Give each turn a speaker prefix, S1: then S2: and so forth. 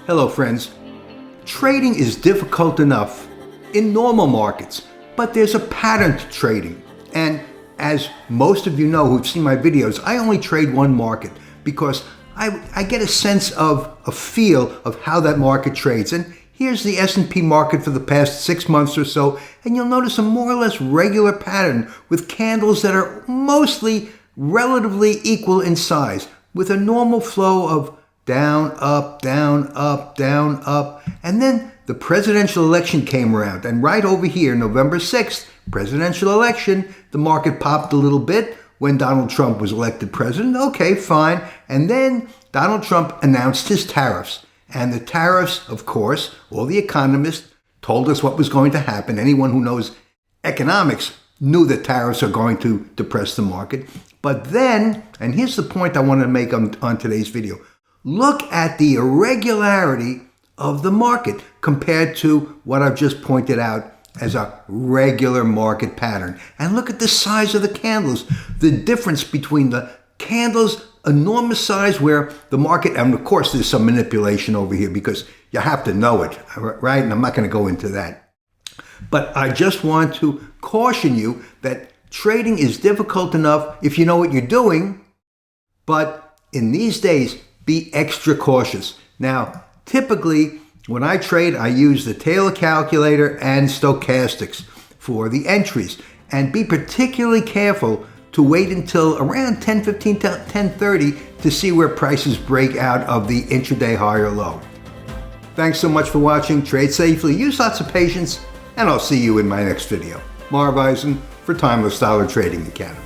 S1: Hello friends. Trading is difficult enough in normal markets, but there's a pattern to trading. And as most of you know who've seen my videos, I only trade one market because I get a sense of a feel of how that market trades. And here's the S&P market for the past 6 months or so, and you'll notice a more or less regular pattern with candles that are mostly relatively equal in size, with a normal flow of down, up, down, up, down, up. And then the presidential election came around, and right over here, November 6th, presidential election, the market popped a little bit when Donald Trump was elected president. Okay, fine. And then Donald Trump announced his tariffs. And the tariffs, of course, all the economists told us what was going to happen. Anyone who knows economics knew that tariffs are going to depress the market. But then, and here's the point I want to make on today's video, look at the irregularity of the market compared to what I've just pointed out as a regular market pattern. And look at the size of the candles, the difference between the candles, enormous size where the market, and of course there's some manipulation over here because you have to know it, right? And I'm not going to go into that. But I just want to caution you that trading is difficult enough if you know what you're doing, but in these days, be extra cautious. Now, typically, when I trade, I use the Taylor calculator and stochastics for the entries. And be particularly careful to wait until around 10:15 to 10:30 to see where prices break out of the intraday high or low. Thanks so much for watching. Trade safely, use lots of patience, and I'll see you in my next video. Marv Eisen for Timeless Dollar Trading Academy.